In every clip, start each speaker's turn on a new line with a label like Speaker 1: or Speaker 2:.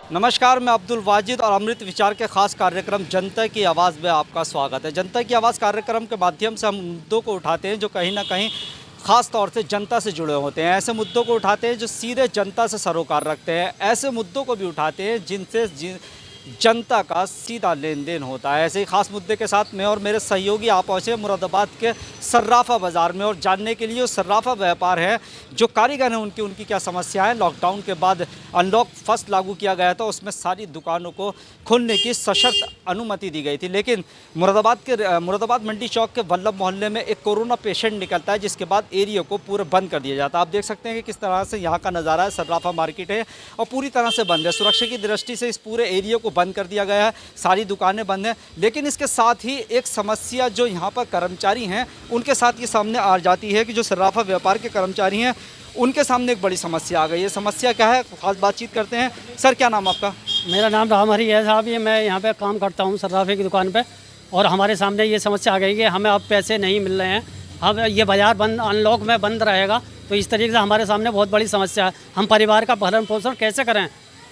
Speaker 1: नमस्कार, मैं अब्दुल वाजिद और अमृत विचार के खास कार्यक्रम जनता की आवाज़ में आपका स्वागत है। जनता की आवाज़ कार्यक्रम के माध्यम से हम मुद्दों को उठाते हैं जो कहीं ना कहीं ख़ास तौर से जनता से जुड़े होते हैं। ऐसे मुद्दों को उठाते हैं जो सीधे जनता से सरोकार रखते हैं। ऐसे मुद्दों को भी उठाते हैं जिनसे जनता का सीधा लेन देन होता है। ऐसे ही खास मुद्दे के साथ मैं और मेरे सहयोगी आप पहुँचे मुरादाबाद के सर्राफा बाज़ार में और जानने के लिए सर्राफा व्यापार है जो कारीगर हैं उनकी क्या समस्या है। लॉकडाउन के बाद अनलॉक फर्स्ट लागू किया गया था, उसमें सारी दुकानों को खोलने की सशर्त अनुमति दी गई थी, लेकिन मुरादाबाद मंडी चौक के वल्लभ मोहल्ले में एक कोरोना पेशेंट निकलता है जिसके बाद एरिया को पूरे बंद कर दिया जाता है। आप देख सकते हैं कि किस तरह से यहाँ का नज़ारा है। सर्राफा मार्केट है और पूरी तरह से बंद है। सुरक्षा की दृष्टि से इस पूरे एरिया को बंद कर दिया गया है, सारी दुकानें बंद हैं। लेकिन इसके साथ ही एक समस्या जो यहाँ पर कर्मचारी हैं उनके साथ ये सामने आ जाती है कि जो सर्राफा व्यापार के कर्मचारी हैं उनके सामने एक बड़ी समस्या आ गई है। समस्या क्या है, खास बातचीत करते हैं। सर, क्या नाम आपका?
Speaker 2: मेरा नाम राम हरी है साहब। ये मैं यहाँ पे काम करता हूँ सर्राफे की दुकान पे, और हमारे सामने ये समस्या आ गई कि हमें अब पैसे नहीं मिल रहे हैं। अब ये बाज़ार बंद, अनलॉक में बंद रहेगा, तो इस तरीके से हमारे सामने बहुत बड़ी समस्या है। हम परिवार का भरण पोषण कैसे करें?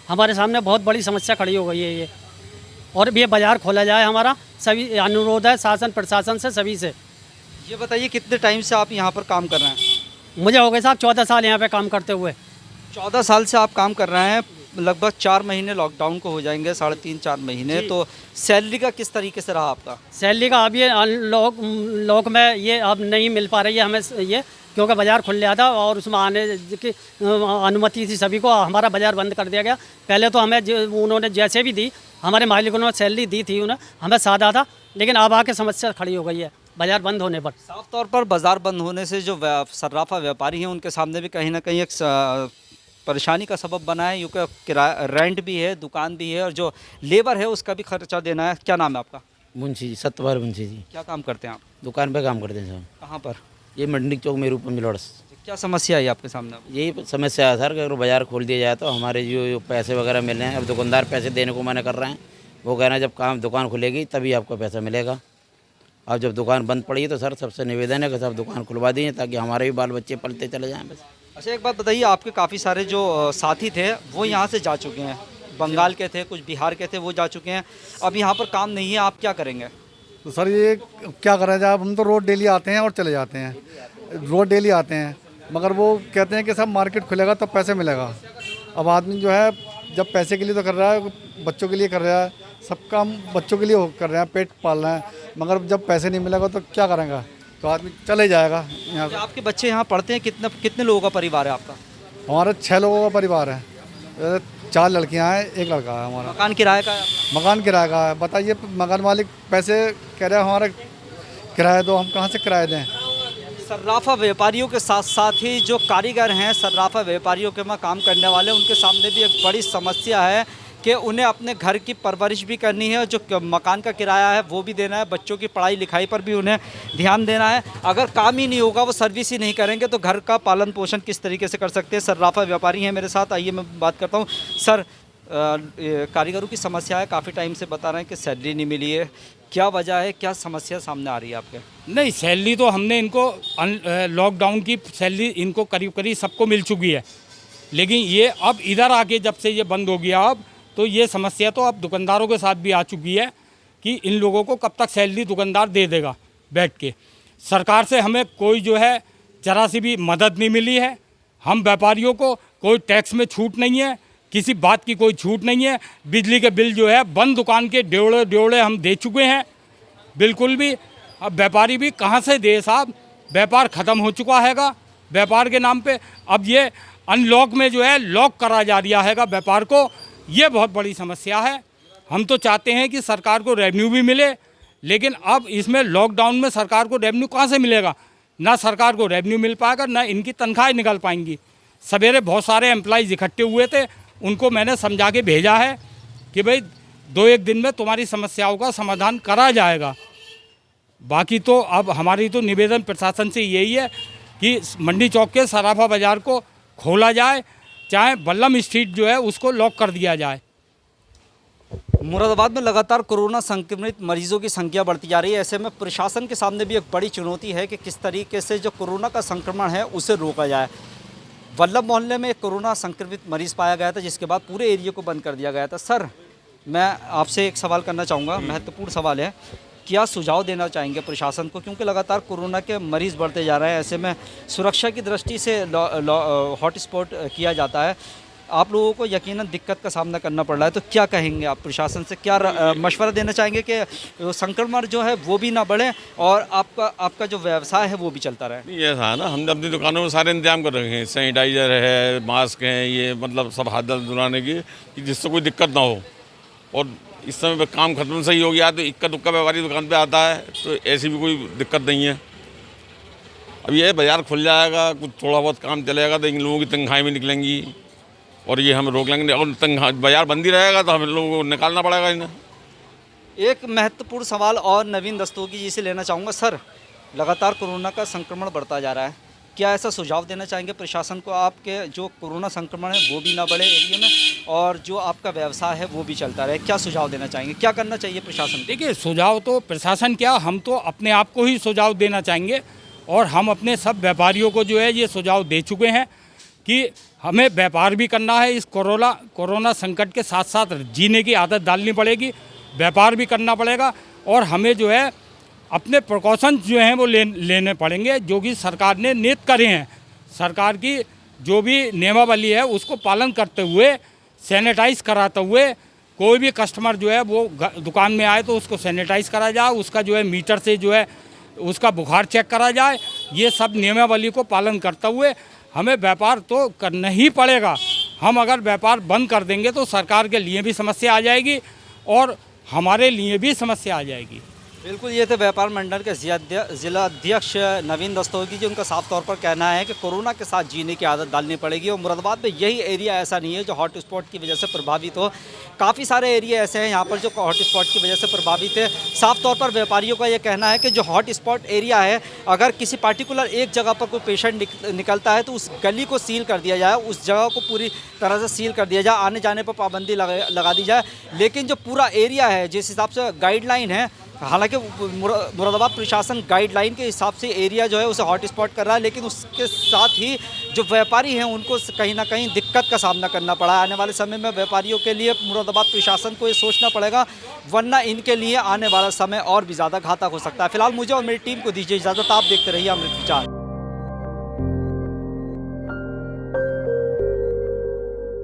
Speaker 2: हमारे सामने बहुत बड़ी समस्या खड़ी हो गई है ये। और ये बाज़ार खोला जाए, हमारा सभी अनुरोध है शासन प्रशासन से, सभी से।
Speaker 1: ये बताइए, कितने टाइम से आप यहाँ पर काम कर रहे हैं?
Speaker 2: मुझे हो गए साहब 14 साल यहाँ पे काम करते हुए।
Speaker 1: 14 साल से आप काम कर रहे हैं। लगभग 4 महीने लॉकडाउन को हो जाएंगे, 3.5-4 महीने। तो सैलरी का किस तरीके से रहा आपका?
Speaker 2: सैलरी का अब ये लॉक में ये अब नहीं मिल पा रही है हमें ये, क्योंकि बाज़ार खुल गया था और उसमें आने की अनुमति थी सभी को। हमारा बाज़ार बंद कर दिया गया। पहले तो हमें उन्होंने जैसे भी दी, हमारे मालिकों ने सैलरी दी थी उन्हें, हमें सादा था, लेकिन अब आके समस्या खड़ी हो गई है बाज़ार बंद होने पर।
Speaker 1: साफ तौर पर बाज़ार बंद होने से जो सर्राफा व्यापारी हैं उनके सामने भी कहीं ना कहीं एक परेशानी का सबब बना है, क्योंकि किराया रेंट भी है, दुकान भी है और जो लेबर है उसका भी खर्चा देना है। क्या नाम है आपका?
Speaker 3: मुंशी जी, सत्यपाल मुंशी जी।
Speaker 1: क्या काम करते हैं आप?
Speaker 3: दुकान पे काम करते हैं सर।
Speaker 1: कहाँ पर?
Speaker 3: ये मंडी चौक में रूप मिलोड़।
Speaker 1: क्या समस्या है आपके सामने?
Speaker 3: यही समस्या है सर कि अगर बाज़ार खोल दिया जाए तो हमारे जो पैसे वगैरह मिल रहे हैं, अब दुकानदार पैसे देने को मना कर रहे हैं। वो कह रहे हैं जब दुकान खुलेगी तभी आपको पैसा मिलेगा। अब जब दुकान बंद पड़ी है तो सर सबसे निवेदन है कि सब दुकान खुलवा दीजिए ताकि हमारे भी बाल बच्चे पलते चले जाएँ बस।
Speaker 1: अच्छा, एक बात बताइए, आपके काफ़ी सारे जो साथी थे वो यहाँ से जा चुके हैं, बंगाल के थे, कुछ बिहार के थे, वो जा चुके हैं। अब यहाँ पर काम नहीं है, आप क्या करेंगे?
Speaker 4: तो सर ये क्या करें जब हम तो रोज डेली आते हैं और चले जाते हैं, रोज डेली आते हैं, मगर वो कहते हैं कि सब मार्केट खुलेगा तब पैसे मिलेगा। अब आदमी जो है जब पैसे के लिए तो कर रहा है, बच्चों के लिए कर रहा है, सब काम बच्चों के लिए कर रहे हैं, पेट पाल रहे हैं, मगर जब पैसे नहीं मिलेगा तो क्या करेंगे? तो आदमी चले जाएगा यहाँ से।
Speaker 1: आपके बच्चे यहाँ पढ़ते हैं? कितने लोगों का परिवार है आपका?
Speaker 4: हमारा 6 लोगों का परिवार है, 4 लड़कियाँ हैं, 1 लड़का है हमारा।
Speaker 1: मकान किराए का है आपका?
Speaker 4: मकान किराए का है। बताइए, मकान मालिक पैसे कह रहे हैं हमारा किराया दो, हम कहाँ से किराया दें?
Speaker 1: सर्राफा व्यापारियों के साथ साथ ही जो कारीगर हैं, सर्राफा व्यापारियों के में काम करने वाले, उनके सामने भी एक बड़ी समस्या है कि उन्हें अपने घर की परवरिश भी करनी है, जो मकान का किराया है वो भी देना है, बच्चों की पढ़ाई लिखाई पर भी उन्हें ध्यान देना है। अगर काम ही नहीं होगा, वो सर्विस ही नहीं करेंगे तो घर का पालन पोषण किस तरीके से कर सकते हैं? सर्राफा व्यापारी हैं मेरे साथ, आइए मैं बात करता हूँ। सर, कारीगरों की समस्या है, काफ़ी टाइम से बता रहे हैं कि सैलरी नहीं मिली है, क्या वजह है, क्या समस्या सामने आ रही है आपके?
Speaker 5: नहीं, सैलरी तो हमने इनको लॉकडाउन की सैलरी इनको करीब करीब सबको मिल चुकी है, लेकिन ये अब इधर आके जब से ये बंद हो गया अब तो ये समस्या तो अब दुकानदारों के साथ भी आ चुकी है कि इन लोगों को कब तक सैलरी दुकानदार दे देगा बैठ के। सरकार से हमें कोई जो है जरा सी भी मदद नहीं मिली है। हम व्यापारियों को कोई टैक्स में छूट नहीं है, किसी बात की कोई छूट नहीं है। बिजली के बिल जो है बंद दुकान के ड्योड़े हम दे चुके हैं बिल्कुल भी। अब व्यापारी भी कहाँ से दे साहब, व्यापार ख़त्म हो चुका हैगा व्यापार के नाम पे। अब ये अनलॉक में जो है लॉक करा जा रहा हैगा व्यापार को, ये बहुत बड़ी समस्या है। हम तो चाहते हैं कि सरकार को रेवेन्यू भी मिले, लेकिन अब इसमें लॉकडाउन में सरकार को रेवेन्यू कहाँ से मिलेगा? ना सरकार को रेवेन्यू मिल पाएगा, ना इनकी तनख्वाहें निकल पाएंगी। सवेरे बहुत सारे एम्प्लॉइज़ इकट्ठे हुए थे, उनको मैंने समझा के भेजा है कि भाई 2-1 दिन में तुम्हारी समस्याओं का समाधान करा जाएगा। बाकी तो अब हमारी तो निवेदन प्रशासन से यही है कि मंडी चौक के सर्राफा बाज़ार को खोला जाए, चाहे बल्लम स्ट्रीट जो है उसको लॉक कर दिया जाए।
Speaker 1: मुरादाबाद में लगातार कोरोना संक्रमित मरीजों की संख्या बढ़ती जा रही है। ऐसे में प्रशासन के सामने भी एक बड़ी चुनौती है कि किस तरीके से जो कोरोना का संक्रमण है उसे रोका जाए। वल्लभ मोहल्ले में एक कोरोना संक्रमित मरीज पाया गया था, जिसके बाद पूरे एरिया को बंद कर दिया गया था। सर, मैं आपसे एक सवाल करना चाहूँगा, महत्वपूर्ण सवाल है, क्या सुझाव देना चाहेंगे प्रशासन को, क्योंकि लगातार कोरोना के मरीज़ बढ़ते जा रहे हैं, ऐसे में सुरक्षा की दृष्टि से हॉट स्पॉट किया जाता है, आप लोगों को यकीनन दिक्कत का सामना करना पड़ रहा है, तो क्या कहेंगे आप प्रशासन से, क्या मशवरा देना चाहेंगे कि संक्रमण जो है वो भी ना बढ़े और आपका जो व्यवसाय है वो भी चलता रहे?
Speaker 6: नहीं, ऐसा है ना, हमने अपनी दुकानों में सारे इंतजाम कर रखे हैं, सैनिटाइजर है, मास्क हैं, ये मतलब सब हाथ धुलाने की, कि जिससे कोई दिक्कत ना हो। और इस समय पे काम खत्म सही हो गया तो इक्का दुक्का व्यापारी दुकान पे आता है, तो ऐसी भी कोई दिक्कत नहीं है। अब ये बाज़ार खुल जाएगा, कुछ थोड़ा बहुत काम चलेगा तो इन लोगों की तनख्वाहें भी निकलेंगी और ये हम रोक लेंगे। और बाज़ार बंद ही रहेगा तो हम लोगों को निकालना पड़ेगा इन्हें।
Speaker 1: एक महत्वपूर्ण सवाल और नवीन दस्तोगी जी से लेना चाहूँगा। सर, लगातार कोरोना का संक्रमण बढ़ता जा रहा है, क्या ऐसा सुझाव देना चाहेंगे प्रशासन को, आपके जो कोरोना संक्रमण है वो भी ना बढ़े एरिया में और जो आपका व्यवसाय है वो भी चलता रहे, क्या सुझाव देना चाहेंगे, क्या करना चाहिए प्रशासन को?
Speaker 5: देखिए, सुझाव तो प्रशासन क्या, हम तो अपने आप को ही सुझाव देना चाहेंगे और हम अपने सब व्यापारियों को जो है ये सुझाव दे चुके हैं कि हमें व्यापार भी करना है, इस कोरोना संकट के साथ साथ जीने की आदत डालनी पड़ेगी, व्यापार भी करना पड़ेगा और हमें जो है अपने प्रिकॉशन जो हैं वो लेने पड़ेंगे, जो कि सरकार ने नियत करे हैं। सरकार की जो भी नियमावली है उसको पालन करते हुए, सैनिटाइज कराते हुए, कोई भी कस्टमर जो है वो दुकान में आए तो उसको सैनिटाइज करा जाए, उसका जो है मीटर से जो है उसका बुखार चेक करा जाए। ये सब नियमावली को पालन करते हुए हमें व्यापार तो करना ही पड़ेगा। हम अगर व्यापार बंद कर देंगे तो सरकार के लिए भी समस्या आ जाएगी और हमारे लिए भी समस्या आ जाएगी।
Speaker 1: बिल्कुल, ये थे व्यापार मंडल के जिला अध्यक्ष नवीन दस्तोगी जी। उनका साफ तौर पर कहना है कि कोरोना के साथ जीने की आदत डालनी पड़ेगी और मुरादाबाद में यही एरिया ऐसा नहीं है जो हॉट स्पॉट की वजह से प्रभावित हो। काफ़ी सारे एरिया ऐसे हैं यहाँ पर जो हॉट स्पॉट की वजह से प्रभावित है। साफ तौर पर व्यापारियों का ये कहना है कि जो हॉट स्पॉट एरिया है, अगर किसी पार्टिकुलर एक जगह पर कोई पेशेंट निकलता है तो उस गली को सील कर दिया जाए, उस जगह को पूरी तरह से सील कर दिया जाए, आने जाने पर पाबंदी लगा दी जाए। लेकिन जो पूरा एरिया है, जिस हिसाब से गाइडलाइन है, हालांकि मुरादाबाद प्रशासन गाइडलाइन के हिसाब से एरिया जो है उसे हॉट स्पॉट कर रहा है, लेकिन उसके साथ ही जो व्यापारी हैं उनको कहीं ना कहीं दिक्कत का सामना करना पड़ा है। आने वाले समय में व्यापारियों के लिए मुरादाबाद प्रशासन को ये सोचना पड़ेगा, वरना इनके लिए आने वाला समय और भी ज़्यादा घातक हो सकता है। फिलहाल मुझे और मेरी टीम को दीजिए इजाज़त, आप देखते रहिए अमृत विचार।